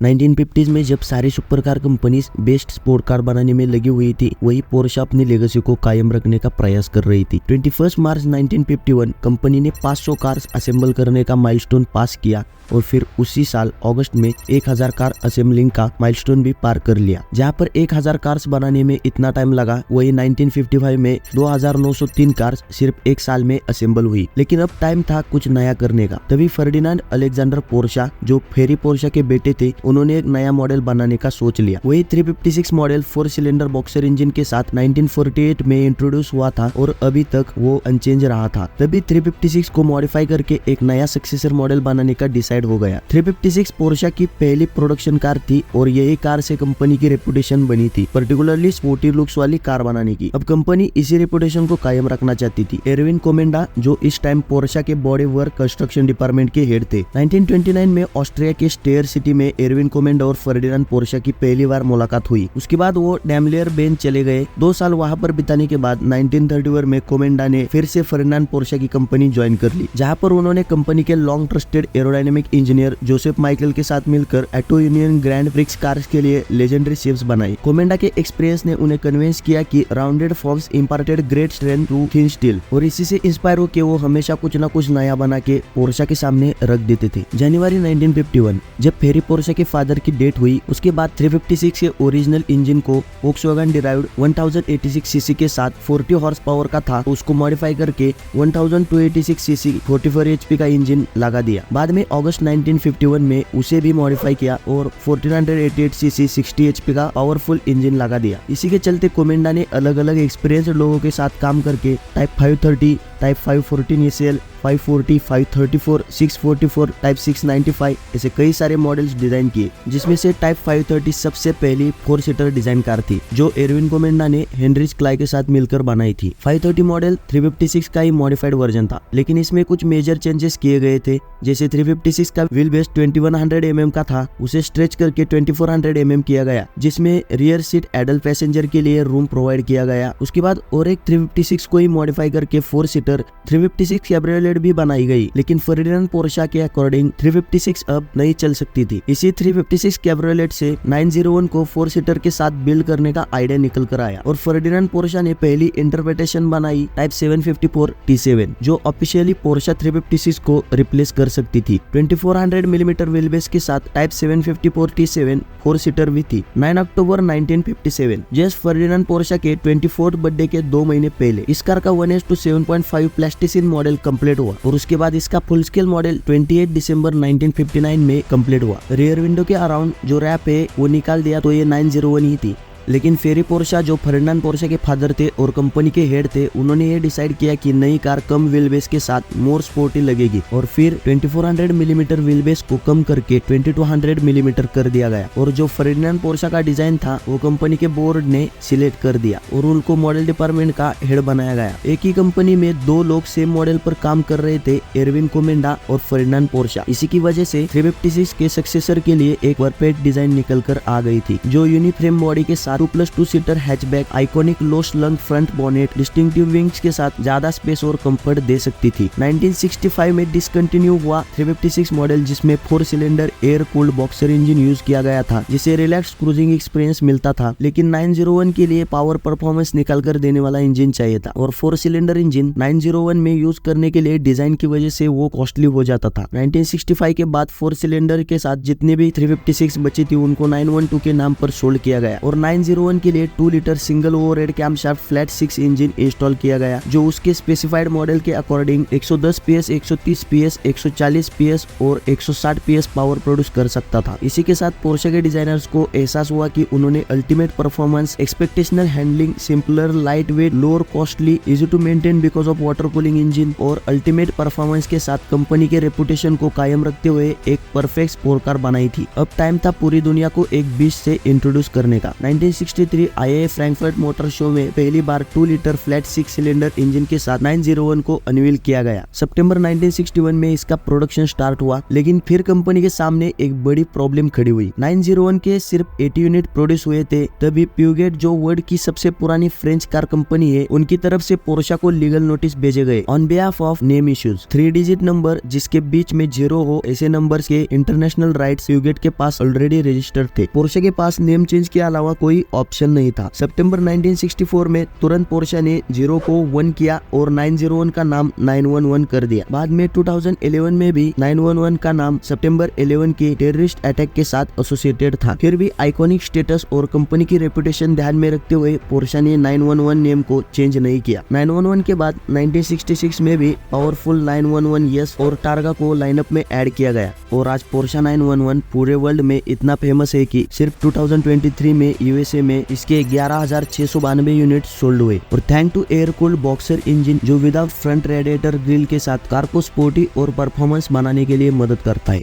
1950s में जब सारी super car companies best sport car बनाने में लगी हुई थी, वही पोर्शा अपनी लेगेसी को कायम रखने का प्रयास कर रही थी। 21 मार्च 1951 कंपनी ने 500 कार्स असेंबल करने का माइलस्टोन पास किया और फिर उसी साल अगस्त में 1000 कार असेंबलिंग का माइलस्टोन भी पार कर लिया। जहां पर 1000 कार्स बनाने में इतना टाइम लगा, वही 1955 में 2903 कार्स सिर्फ एक साल में असेंबल हुई। लेकिन अब टाइम था कुछ नया करने का। तभी फर्डिनांड अलेक्जेंडर पोर्शा, जो फेरी पोर्शा के बेटे थे, उन्होंने एक नया मॉडल बनाने का सोच लिया। वही 356 मॉडल 4 सिलेंडर बॉक्सर इंजन के साथ 1948 में इंट्रोड्यूस हुआ था और अभी तक वो अनचेंज रहा था। तभी 356 को मॉडिफाई करके एक नया सक्सेसर मॉडल बनाने का डिसाइड हो गया। 356 पोर्शा की पहली प्रोडक्शन कार थी और यही कार से कंपनी की रेपुटेशन बनी थी, पर्टिकुलरली स्पोर्टी लुक्स वाली कार बनाने की। अब कंपनी इसी रेपुटेशन को कायम रखना चाहती थी। एरविन कोमेंडा, जो इस टाइम पोर्शा के बॉडी वर्क कंस्ट्रक्शन डिपार्टमेंट के हेड थे। 1929 में ऑस्ट्रिया के स्टेयर सिटी में एरविन कोमेंडा और फर्डिनांड पोर्शा की पहली बार मुलाकात हुई। उसके बाद वो डैमलियर बेंच चले गए। 2 साल वहां पर बिताने के बाद 1931 में कोमेंडा ने फिर से फर्डिनांड पोर्शा की कंपनी ज्वाइन कर ली, जहां पर उन्होंने कंपनी के long trusted aerodynamic engineer Joseph Michael के साथ मिलकर auto union grand prix cars के लिए लेजेंडरी शेप्स बनाई। कोमेंडा के एक्सपीरियंस ने उन्हें कन्विंस किया कि rounded forms imparted great strength to thin steel, और इसी से इंस्पायर होकर वो हमेशा कुछ न कुछ नया बना के पोर्शा के सामने रख देते थे। जनवरी 1951 जब फेरी पोर्शा के फादर की डेथ हुई, उसके बाद 356 के ओरिजिनल इंजन को वोक्सवैगन डिराइव्ड 1086 सीसी के साथ 40 हॉर्स पावर का था, उसको मॉडिफाई करके 1286 सीसी 44 एचपी का इंजन लगा दिया। बाद में अगस्त 1951 में उसे भी मॉडिफाई किया और 1488 सीसी 60 एचपी का पावरफुल इंजन लगा दिया। इसी के चलते कोमेंडा ने अलग अलग एक्सपीरियंस्ड लोगों के साथ काम करके टाइप 530, टाइप 514 एसीएल, 540, 534, 644, टाइप 695 ऐसे कई सारे मॉडल्स डिजाइन किए, जिसमें से टाइप 530 सबसे पहली 4 सीटर डिजाइन कार थी, जो एरविन कोमेंडा ने हेनरिच क्लाई के साथ मिलकर बनाई थी। 530 मॉडल 356 का ही मॉडिफाइड वर्जन था, लेकिन इसमें कुछ मेजर चेंजेस किए गए थे। जैसे 356 का व्हील बेस 2100 mm का था, उसे स्ट्रेच करके 2400 mm किया गया, जिसमें रियर सीट एडल्ट पैसेंजर के लिए रूम प्रोवाइड किया गया। उसके बाद और एक 356 को ही मॉडिफाई करके 4 सीटर 356 कैब्रियोलेट भी बनाई गई, लेकिन फर्डिनांड पोर्शा के अकॉर्डिंग 356 अब नहीं चल सकती थी। इसी 356 कैब्रियोलेट से 901 को 4 सीटर के साथ बिल्ड करने का आइडिया निकल कर आया और फर्डिनांड पोर्शा ने पहली इंटरप्रिटेशन बनाई टाइप 754 T7, जो ऑफिशियली पोर्शा 356 को रिप्लेस कर सकती थी। 2400 मिलीमीटर व्हील बेस के साथ टाइप 754 T7 4 सीटर भी थी। 9 अक्टूबर 1957 जस्ट फर्डिनांड पोर्शा के 24th बर्थडे के 2 महीने पहले इस कार का 1:7.5 प्लास्टिसिन मॉडल कंप्लीट हुआ और उसके बाद इसका फुल स्केल मॉडल 28 दिसंबर 1959 में कंप्लीट हुआ। रियर विंडो के अराउंड जो रैप है वो निकाल दिया तो ये 901 ही थी, लेकिन फेरी पोर्शा, जो फर्डिनांड पोर्शा के फादर थे और कंपनी के हेड थे, उन्होंने ये डिसाइड किया कि नई कार कम व्हील बेस के साथ मोर स्पोर्टी लगेगी और फिर 2400 मिलीमीटर व्हील बेस को कम करके 2200 मिलीमीटर कर दिया गया और जो फर्डिनांड पोर्शा का डिजाइन था वो कंपनी के बोर्ड ने सिलेक्ट कर दिया और उनको मॉडल डिपार्टमेंट का हेड बनाया गया। एक ही कंपनी में 2 लोग सेम मॉडल पर काम कर रहे थे, एरविन कोमेंडा और फर्डिनांड पोर्शा। इसी की वजह से 356 के सक्सेसर के लिए एक परफेक्ट डिजाइन निकल कर आ गई थी, जो यूनिफ्रेम बॉडी के साथ 2+2 seater hatchback, iconic low slung front bonnet, distinctive wings के साथ ज्यादा स्पेस और कंफर्ट दे सकती थी। 1965 में डिसकंटिन्यू हुआ 356 मॉडल, जिसमें 4 cylinder air cooled boxer engine use किया गया था, जिसे रिलैक्स क्रूजिंग एक्सपीरियंस मिलता था। लेकिन 901 के लिए पावर परफॉर्मेंस निकाल कर देने वाला इंजन चाहिए था और 4 सिलेंडर इंजन 901 में यूज करने के लिए डिजाइन की वजह से वो कॉस्टली हो जाता था। 1965 के बाद 4 सिलेंडर के साथ जितने भी 356 बची थी उनको 912 के नाम पर सोल्ड किया गया और 901 के लिए 2 litre single overhead camshaft flat 6 engine install किया गया, जो उसके स्पेसिफाइड मॉडल के अकॉर्डिंग 110 PS, 130 PS, 140 PS और 160 PS पावर प्रोड्यूस कर सकता था। इसी के साथ पोर्शा के डिजाइनर्स को एहसास हुआ कि उन्होंने ultimate performance, expectational handling, simpler, light weight, lower costly, easy to maintain because of water cooling engine और अल्टीमेट परफॉर्मेंस के साथ कंपनी के रेपुटेशन को कायम रखते हुए एक परफेक्ट स्पोर्ट कार बनाई थी। अब टाइम था पूरी दुनिया को एक बीच से इंट्रोड्यूस करने का। 1963 IAA फ्रैंकफर्ट मोटर शो में पहली बार 2 लीटर फ्लैट 6 सिलेंडर इंजन के साथ 901 को अनवील किया गया। सितंबर 1961 में इसका प्रोडक्शन स्टार्ट हुआ, लेकिन फिर कंपनी के सामने एक बड़ी प्रॉब्लम खड़ी हुई। 901 के सिर्फ 80 यूनिट प्रोड्यूस हुए थे। तभी प्यूगेट, जो वर्ल्ड की सबसे पुरानी फ्रेंच कार कंपनी है, उनकी तरफ से पोर्शा को लीगल नोटिस भेजे गए on behalf of name issues. 3 digit number जिसके बीच में 0 हो, ऐसे नंबर्स के इंटरनेशनल राइट्स प्यूगेट के पास ऑलरेडी रजिस्टर्ड थे। पोर्शा के पास नेम चेंज के अलावा कोई ऑप्शन नहीं था। सितंबर 1964 में तुरंत पोर्शा ने 0 को 1 किया और 901 का नाम 911 कर दिया। बाद में 2011 में भी 911 का नाम सितंबर 11 के टेररिस्ट अटैक के साथ एसोसिएटेड था। फिर भी आइकॉनिक स्टेटस और कंपनी की रेपुटेशन ध्यान में रखते हुए पोर्शा ने 911 नेम को चेंज नहीं किया। 911 के बाद 1966 में भी पावरफुल 911 यस और टारगा को लाइनअप में ऐड किया गया और आज पोर्शा 911 पूरे वर्ल्ड में इतना फेमस है कि सिर्फ 2023 में यूएसए में इसके 11,692 यूनिट सोल्ड हुए। और thank to air cooled boxer engine जो विदाउट फ्रंट रेडिएटर ग्रिल के साथ कार को स्पोर्टी और परफॉर्मेंस बनाने के लिए मदद करता है।